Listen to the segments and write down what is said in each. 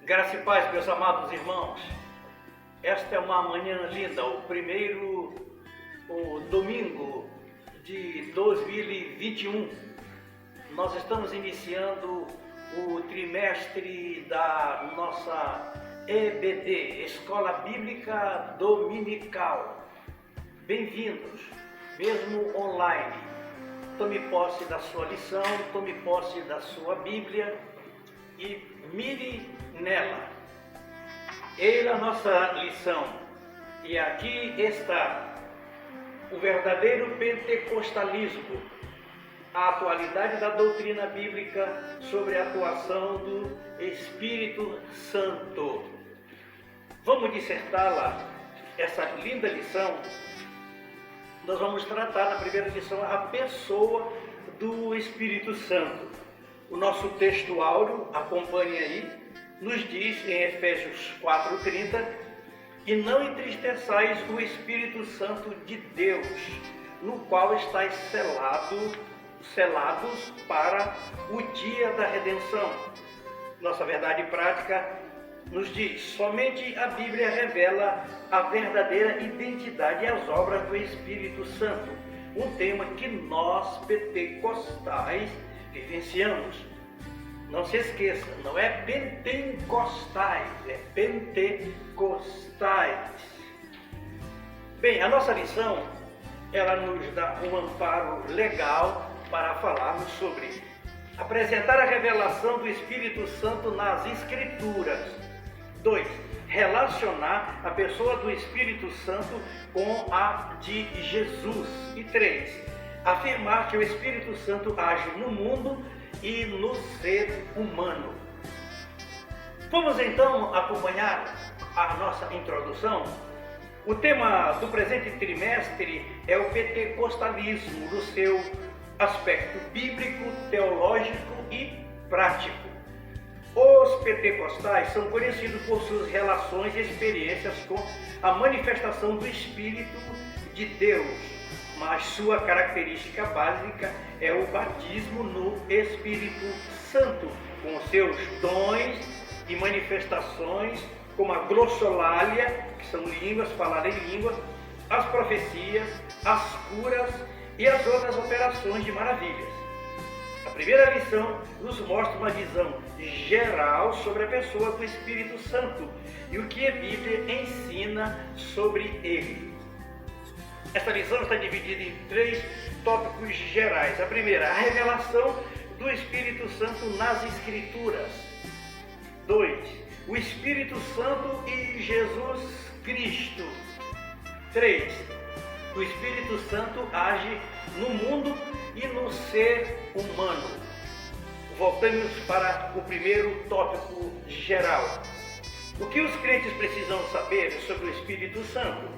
Graça e paz, meus amados irmãos. Esta é uma manhã linda, o domingo de 2021. Nós estamos iniciando o trimestre da nossa EBD, Escola Bíblica Dominical. Bem-vindos, mesmo online. Tome posse da sua lição, tome posse da sua Bíblia e mire nela. Eis a nossa lição, e aqui está o verdadeiro pentecostalismo, a atualidade da doutrina bíblica sobre a atuação do Espírito Santo. Vamos dissertá-la, essa linda lição. Nós vamos tratar na primeira lição a pessoa do Espírito Santo. O nosso texto áureo, acompanhe aí, nos diz em Efésios 4:30: e não entristeçais o Espírito Santo de Deus, no qual estáis selados para o dia da redenção. Nossa verdade prática nos diz: somente a Bíblia revela a verdadeira identidade e as obras do Espírito Santo, um tema que nós pentecostais vivenciamos. Não se esqueça, não é pentecostais, é pentecostais. Bem, a nossa lição, ela nos dá um amparo legal para falarmos sobre apresentar a revelação do Espírito Santo nas Escrituras. 2. Relacionar a pessoa do Espírito Santo com a de Jesus. E 3. Afirmar que o Espírito Santo age no mundo e no ser humano. Vamos então acompanhar a nossa introdução. O tema do presente trimestre é o pentecostalismo, no seu aspecto bíblico, teológico e prático. Os pentecostais são conhecidos por suas relações e experiências com a manifestação do Espírito de Deus, mas sua característica básica é o batismo no Espírito Santo, com seus dons e manifestações, como a glossolalia, que são línguas, falar em línguas, as profecias, as curas e as outras operações de maravilhas. A primeira lição nos mostra uma visão geral sobre a pessoa do Espírito Santo e o que a Bíblia ensina sobre ele. Esta lição está dividida em 3 tópicos gerais. A primeira, a revelação do Espírito Santo nas Escrituras. 2. O Espírito Santo e Jesus Cristo. 3. O Espírito Santo age no mundo e no ser humano. Voltamos para o primeiro tópico geral. O que os crentes precisam saber sobre o Espírito Santo?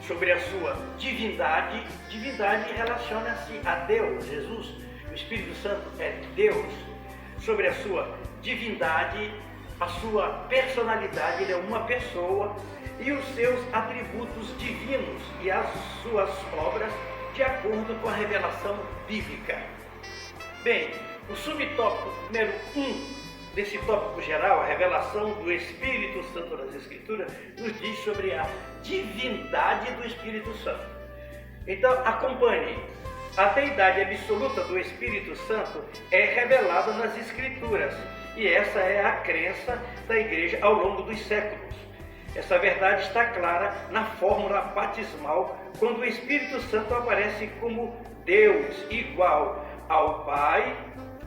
Sobre a sua divindade. Divindade relaciona-se a Deus, Jesus. O Espírito Santo é Deus. Sobre a sua divindade, a sua personalidade, ele é uma pessoa, e os seus atributos divinos e as suas obras de acordo com a revelação bíblica. Bem, o subtópico número 1 desse tópico geral, a revelação do Espírito Santo nas Escrituras, nos diz sobre a divindade do Espírito Santo. Então, acompanhe. A deidade absoluta do Espírito Santo é revelada nas Escrituras, e essa é a crença da Igreja ao longo dos séculos. Essa verdade está clara na fórmula batismal, quando o Espírito Santo aparece como Deus igual ao Pai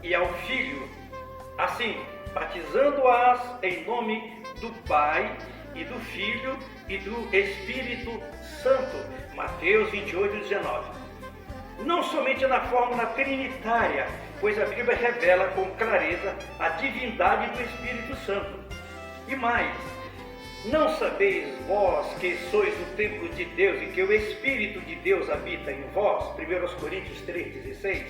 e ao Filho. Assim, batizando-as em nome do Pai e do Filho e do Espírito Santo. Mateus 28:19. Não somente na fórmula trinitária, pois a Bíblia revela com clareza a divindade do Espírito Santo. E mais, não sabeis vós que sois o templo de Deus e que o Espírito de Deus habita em vós? 1 Coríntios 3:16.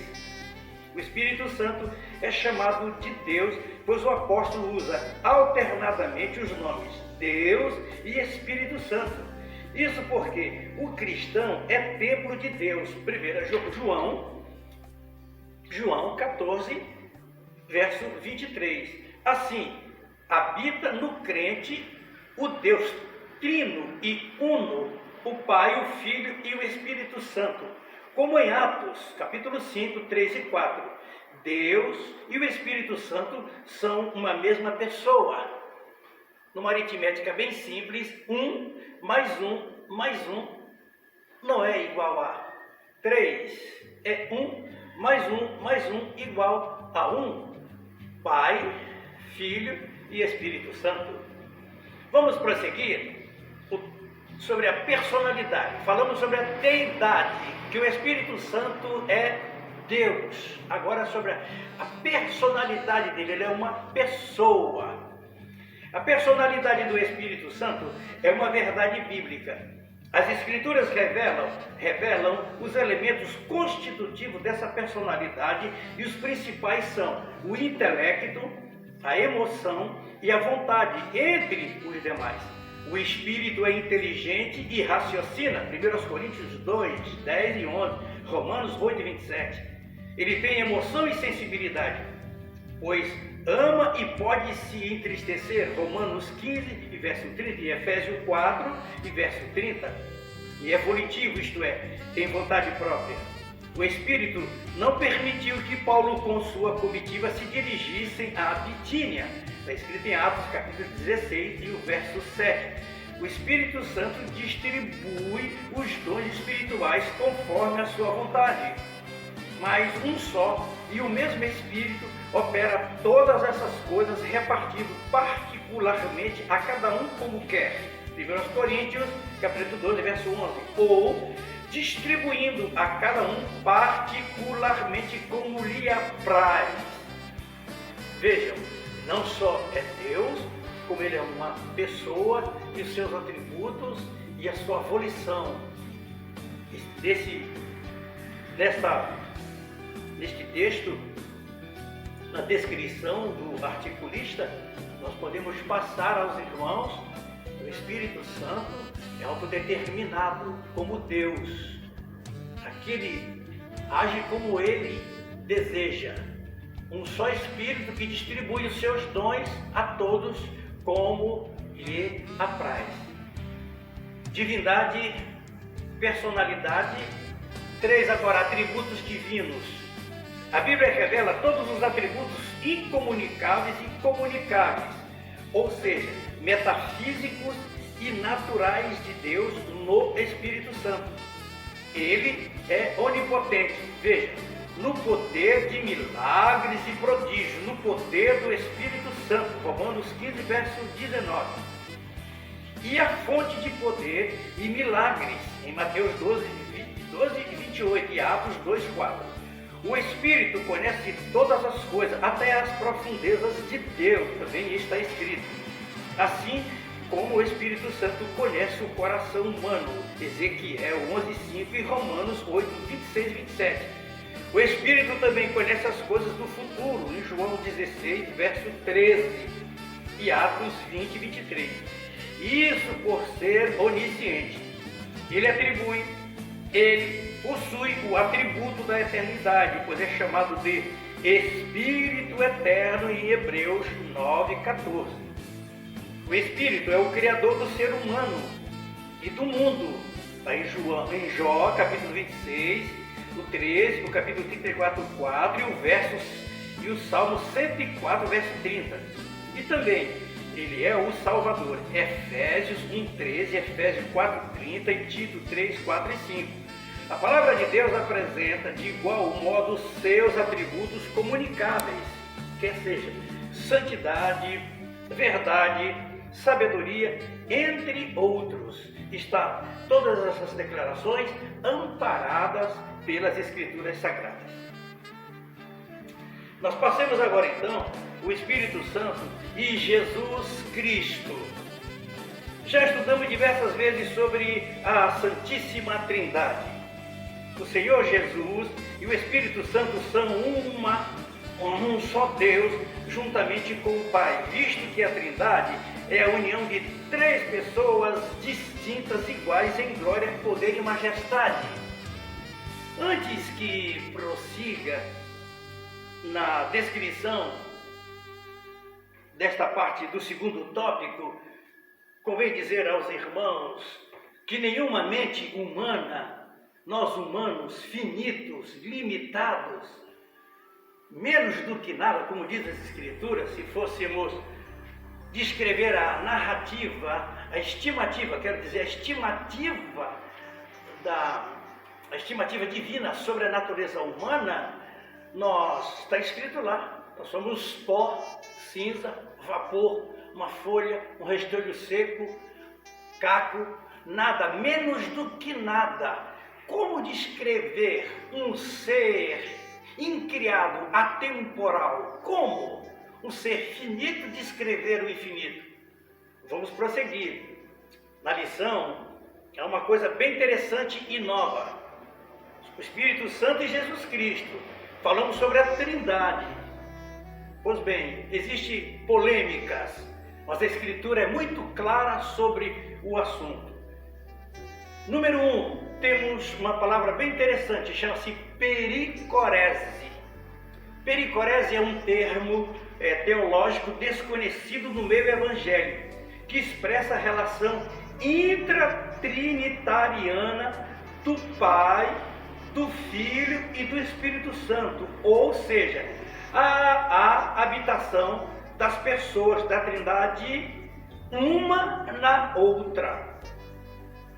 O Espírito Santo é chamado de Deus, pois o apóstolo usa alternadamente os nomes Deus e Espírito Santo. Isso porque o cristão é templo de Deus. 1 João 14, verso 23. Assim, habita no crente o Deus trino e uno, o Pai, o Filho e o Espírito Santo. Como em Atos, capítulo 5, 3 e 4. Deus e o Espírito Santo são uma mesma pessoa. Numa aritmética bem simples, 1 mais 1 mais 1 não é igual a 3. É 1 mais 1 mais 1 igual a 1. Pai, Filho e Espírito Santo. Vamos prosseguir sobre a personalidade. Falamos sobre a deidade, que o Espírito Santo é Deus. Agora sobre a personalidade dele, ele é uma pessoa. A personalidade do Espírito Santo é uma verdade bíblica. As Escrituras revelam os elementos constitutivos dessa personalidade e os principais são o intelecto, a emoção e a vontade, entre os demais. O Espírito é inteligente e raciocina, 1 Coríntios 2, 10 e 11, Romanos 8 e 27. Ele tem emoção e sensibilidade, pois ama e pode se entristecer, Romanos 15 e verso 30, e Efésios 4 e verso 30. E é volitivo, isto é, tem vontade própria. O Espírito não permitiu que Paulo com sua comitiva se dirigissem à Bitínia. Está escrito em Atos capítulo 16 e o verso 7. O Espírito Santo distribui os dons espirituais conforme a sua vontade. Mas um só e o mesmo Espírito opera todas essas coisas, repartindo particularmente a cada um como quer. 1 Coríntios capítulo 12, verso 11. Ou distribuindo a cada um particularmente como lhe apraz. Vejam, não só é Deus, como ele é uma pessoa e os seus atributos e a sua volição. Neste texto, na descrição do articulista, nós podemos passar aos irmãos que o Espírito Santo é autodeterminado como Deus. Aquele age como ele deseja. Um só Espírito que distribui os seus dons a todos como lhe apraz. Divindade, personalidade. 3 agora, atributos divinos. A Bíblia revela todos os atributos incomunicáveis e comunicáveis, ou seja, metafísicos e naturais de Deus no Espírito Santo. Ele é onipotente. Veja, no poder de milagres e prodígios, no poder do Espírito Santo, Romanos 15, verso 19. E a fonte de poder e milagres, em Mateus 12 e 28 e Atos 2, 4. O Espírito conhece todas as coisas, até as profundezas de Deus, também está escrito. Assim como o Espírito Santo conhece o coração humano, Ezequiel 11:5 e Romanos 8:26 e 27. O Espírito também conhece as coisas do futuro, em João 16, verso 13 e Atos 20, 23. Isso por ser onisciente. Ele possui o atributo da eternidade, pois é chamado de Espírito Eterno em Hebreus 9:14. O Espírito é o Criador do ser humano e do mundo. Está em Jó, capítulo 26, o 13, o capítulo 34, 4 e o Salmo 104, verso 30. E também, ele é o Salvador. Efésios 1:13, Efésios 4:30 e Tito 3, 4 e 5. A palavra de Deus apresenta de igual modo seus atributos comunicáveis, quer seja santidade, verdade, sabedoria, entre outros. Está todas essas declarações amparadas pelas Escrituras Sagradas. Nós passemos agora então o Espírito Santo e Jesus Cristo. Já estudamos diversas vezes sobre a Santíssima Trindade. O Senhor Jesus e o Espírito Santo são um só Deus, juntamente com o Pai, visto que a Trindade é a união de 3 pessoas distintas, iguais em glória, poder e majestade. Antes que prossiga na descrição desta parte do segundo tópico, convém dizer aos irmãos que nenhuma mente humana, nós humanos finitos, limitados, menos do que nada, como diz as Escrituras, se fôssemos descrever a narrativa, a estimativa divina sobre a natureza humana, está escrito lá, nós somos pó, cinza, vapor, uma folha, um restolho seco, caco, nada, menos do que nada. Como descrever um ser incriado, atemporal? Como um ser finito descrever o infinito? Vamos prosseguir. Na lição, é uma coisa bem interessante e nova. O Espírito Santo e Jesus Cristo. Falamos sobre a Trindade. Pois bem, existem polêmicas, mas a Escritura é muito clara sobre o assunto. Número 1, temos uma palavra bem interessante, chama-se pericorese. Pericorese é um termo teológico desconhecido no meio evangélico, que expressa a relação intratrinitariana do Pai, do Filho e do Espírito Santo, ou seja, a habitação das pessoas da Trindade uma na outra.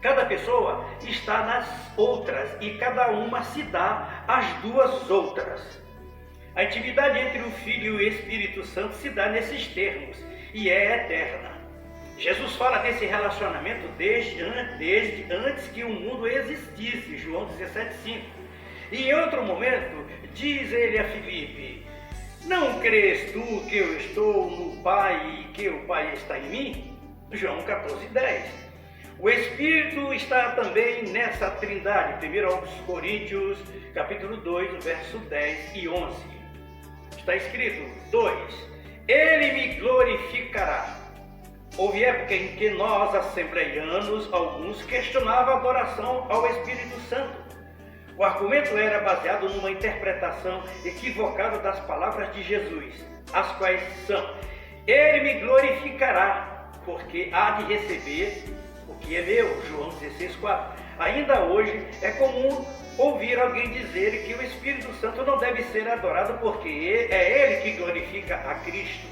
Cada pessoa está nas outras e cada uma se dá às duas outras. A intimidade entre o Filho e o Espírito Santo se dá nesses termos e é eterna. Jesus fala desse relacionamento desde antes que o mundo existisse, João 17,5. E em outro momento, diz ele a Filipe: não crês tu que eu estou no Pai e que o Pai está em mim? João 14,10. O Espírito está também nessa trindade, 1 Coríntios, capítulo 2, verso 10 e 11. Está escrito, 2, ele me glorificará. Houve época em que nós, assembleianos, alguns questionavam a adoração ao Espírito Santo. O argumento era baseado numa interpretação equivocada das palavras de Jesus, as quais são: ele me glorificará, porque há de receber o que é meu, João 16,4. Ainda hoje é comum ouvir alguém dizer que o Espírito Santo não deve ser adorado porque é ele que glorifica a Cristo.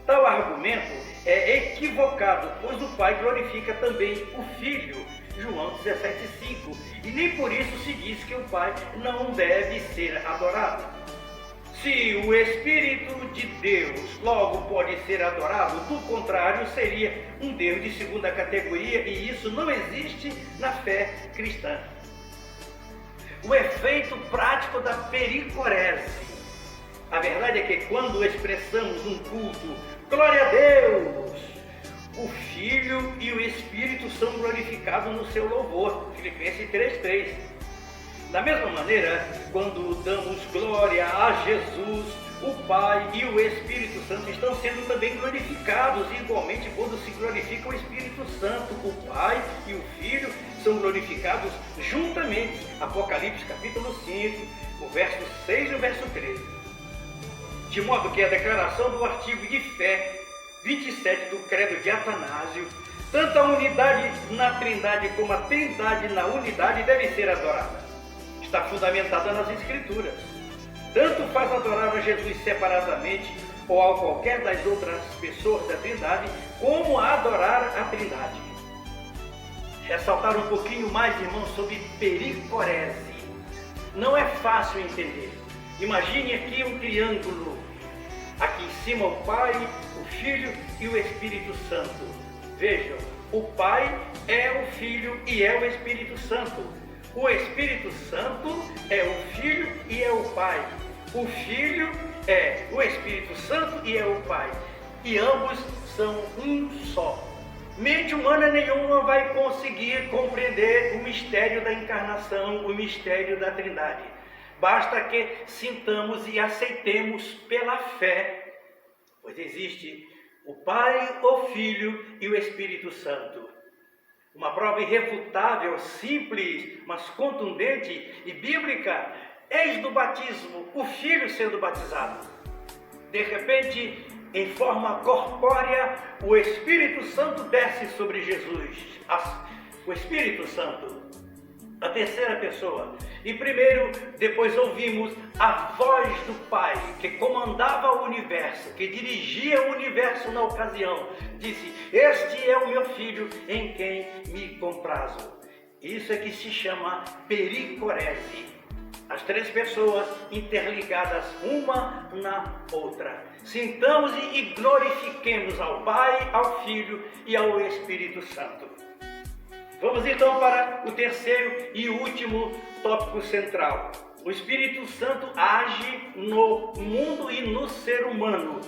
Tal argumento é equivocado, pois o Pai glorifica também o Filho, João 17,5, e nem por isso se diz que o Pai não deve ser adorado. Se o Espírito de Deus logo pode ser adorado, do contrário seria um Deus de segunda categoria, e isso não existe na fé cristã. O efeito prático da pericorese. A verdade é que quando expressamos um culto, glória a Deus, o Filho e o Espírito são glorificados no seu louvor, Filipenses 3,3. Da mesma maneira, quando damos glória a Jesus, o Pai e o Espírito Santo estão sendo também glorificados, igualmente quando se glorifica o Espírito Santo, o Pai e o Filho são glorificados juntamente. Apocalipse capítulo 5, o verso 6 e o verso 13. De modo que a declaração do artigo de fé 27 do credo de Atanásio, tanto a unidade na Trindade como a Trindade na unidade deve ser adorada. Está fundamentada nas Escrituras. Tanto faz adorar a Jesus separadamente ou a qualquer das outras pessoas da Trindade, como a adorar a Trindade. Ressaltar um pouquinho mais, irmãos, sobre pericorese. Não é fácil entender. Imagine aqui um triângulo. Aqui em cima o Pai, o Filho e o Espírito Santo. Vejam, o Pai é o Filho e é o Espírito Santo. O Espírito Santo é o Filho e é o Pai. O Filho é o Espírito Santo e é o Pai. E ambos são um só. Mente humana nenhuma vai conseguir compreender o mistério da encarnação, o mistério da Trindade. Basta que sintamos e aceitemos pela fé, pois existe o Pai, o Filho e o Espírito Santo. Uma prova irrefutável, simples, mas contundente e bíblica, eis do batismo, o Filho sendo batizado. De repente, em forma corpórea, o Espírito Santo desce sobre Jesus. O Espírito Santo, a terceira pessoa. E primeiro, depois ouvimos a voz do Pai, que comandava o universo, que dirigia o universo na ocasião. Disse: este é o meu filho em quem me comprazo. Isso é que se chama pericorese. As três pessoas interligadas uma na outra. Sintamos e glorifiquemos ao Pai, ao Filho e ao Espírito Santo. Vamos então para o terceiro e último tópico central. O Espírito Santo age no mundo e no ser humano.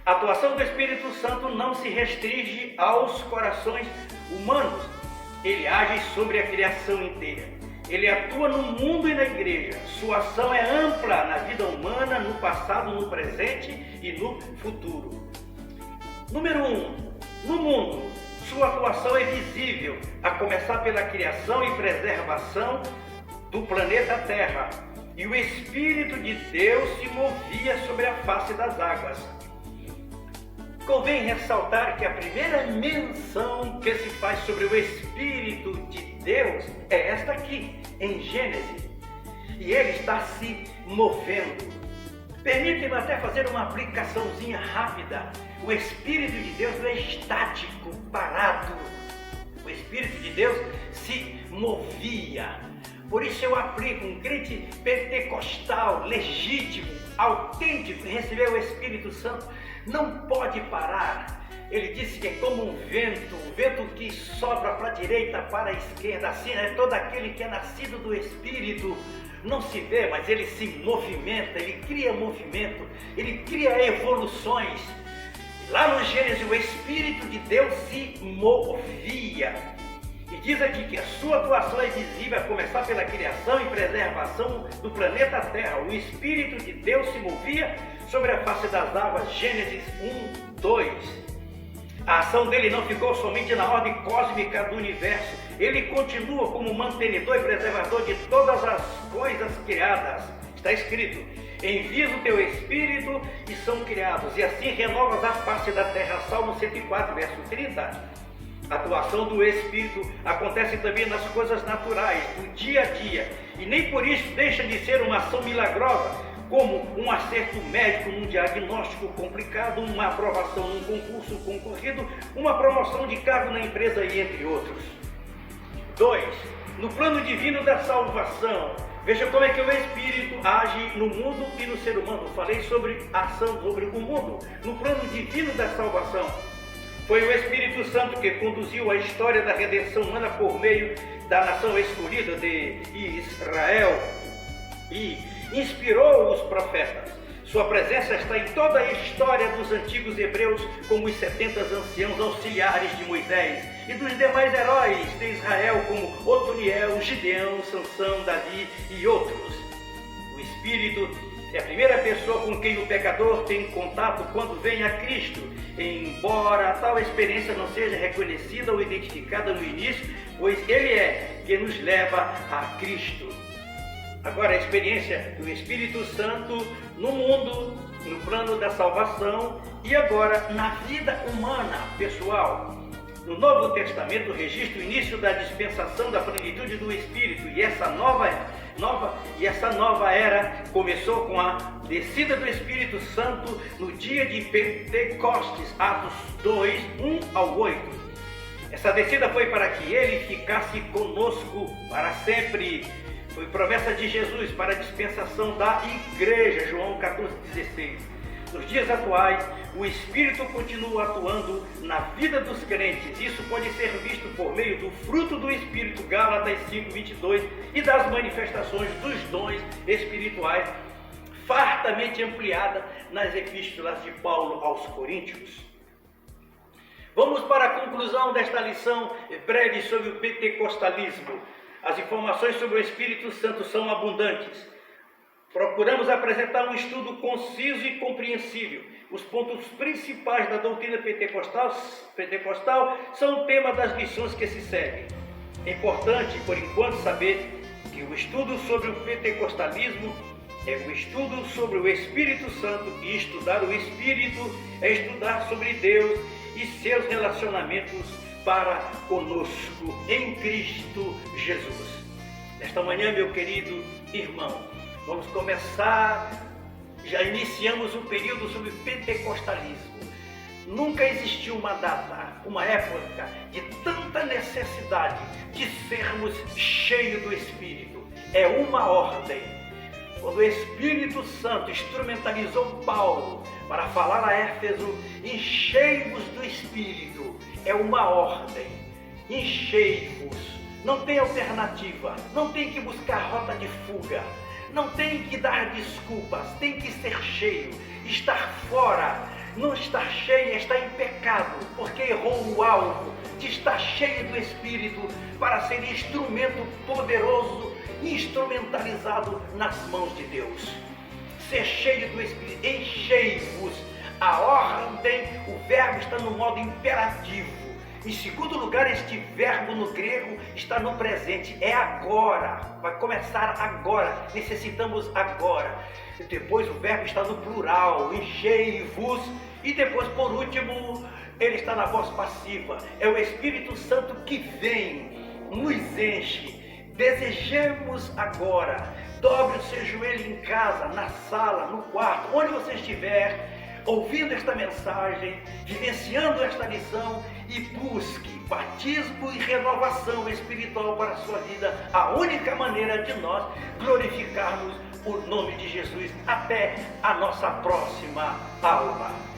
A atuação do Espírito Santo não se restringe aos corações humanos. Ele age sobre a criação inteira. Ele atua no mundo e na igreja. Sua ação é ampla na vida humana, no passado, no presente e no futuro. Número 1. No mundo, sua atuação é visível, a começar pela criação e preservação do planeta Terra. E o Espírito de Deus se movia sobre a face das águas. Convém ressaltar que a primeira menção que se faz sobre o Espírito de Deus é esta aqui, em Gênesis. E ele está se movendo. Permite-me até fazer uma aplicaçãozinha rápida. O Espírito de Deus não é estático, parado. O Espírito de Deus se movia. Por isso eu aplico: um crente pentecostal, legítimo, autêntico, receber o Espírito Santo, não pode parar. Ele disse que é como um vento que sopra para a direita, para a esquerda. Assim é todo aquele que é nascido do Espírito. Não se vê, mas ele se movimenta, ele cria movimento, ele cria evoluções. Lá no Gênesis, o Espírito de Deus se movia. E diz aqui que a sua atuação é visível, a começar pela criação e preservação do planeta Terra. O Espírito de Deus se movia sobre a face das águas. Gênesis 1, 2. A ação dele não ficou somente na ordem cósmica do universo. Ele continua como mantenedor e preservador de todas as coisas criadas. Está escrito: envias o teu Espírito e são criados, e assim renovas a face da terra. Salmo 104, verso 30. A atuação do Espírito acontece também nas coisas naturais, do dia a dia, e nem por isso deixa de ser uma ação milagrosa, como um acerto médico num diagnóstico complicado, uma aprovação num concurso concorrido, uma promoção de cargo na empresa e entre outros. 2. No plano divino da salvação. Veja como é que o Espírito age no mundo e no ser humano. Falei sobre a ação sobre o mundo. No plano divino da salvação, foi o Espírito Santo que conduziu a história da redenção humana por meio da nação escolhida de Israel e inspirou os profetas. Sua presença está em toda a história dos antigos hebreus, como os 70 anciãos auxiliares de Moisés e dos demais heróis de Israel, como Otoniel, Gideão, Sansão, Davi e outros. O Espírito é a primeira pessoa com quem o pecador tem contato quando vem a Cristo, embora tal experiência não seja reconhecida ou identificada no início, pois ele é que nos leva a Cristo. Agora, a experiência do Espírito Santo no mundo, no plano da salvação e agora na vida humana, pessoal. No Novo Testamento registra o início da dispensação da plenitude do Espírito, e essa nova era começou com a descida do Espírito Santo no dia de Pentecostes, Atos 2, 1 ao 8. Essa descida foi para que ele ficasse conosco para sempre. Foi promessa de Jesus para a dispensação da igreja, João 14,16. Nos dias atuais, o Espírito continua atuando na vida dos crentes. Isso pode ser visto por meio do fruto do Espírito, Gálatas 5:22, e das manifestações dos dons espirituais, fartamente ampliada nas epístolas de Paulo aos Coríntios. Vamos para a conclusão desta lição breve sobre o pentecostalismo. As informações sobre o Espírito Santo são abundantes. Procuramos apresentar um estudo conciso e compreensível. Os pontos principais da doutrina pentecostal são o tema das lições que se seguem. É importante, por enquanto, saber que o estudo sobre o pentecostalismo é um estudo sobre o Espírito Santo, e estudar o Espírito é estudar sobre Deus e seus relacionamentos para conosco em Cristo Jesus. Nesta manhã, meu querido irmão, vamos começar, já iniciamos um período sobre pentecostalismo. Nunca existiu uma data, uma época de tanta necessidade de sermos cheios do Espírito. É uma ordem. Quando o Espírito Santo instrumentalizou Paulo para falar a Éfeso, enchei-vos do Espírito, é uma ordem. Enchei-vos. Não tem alternativa, não tem que buscar rota de fuga, não tem que dar desculpas, tem que ser cheio. Estar fora, não estar cheio, é estar em pecado, porque errou o alvo de estar cheio do Espírito para ser instrumento poderoso, instrumentalizado nas mãos de Deus. Ser cheio do Espírito, enchei-vos. A ordem, o verbo está no modo imperativo. Em segundo lugar, este verbo no grego está no presente, é agora, vai começar agora, necessitamos agora. E depois o verbo está no plural, enchei-vos, e depois, por último, ele está na voz passiva, é o Espírito Santo que vem, nos enche. Desejemos agora, dobre o seu joelho em casa, na sala, no quarto, onde você estiver, ouvindo esta mensagem, vivenciando esta lição, e busque batismo e renovação espiritual para a sua vida, a única maneira de nós glorificarmos o nome de Jesus. Até a nossa próxima aula.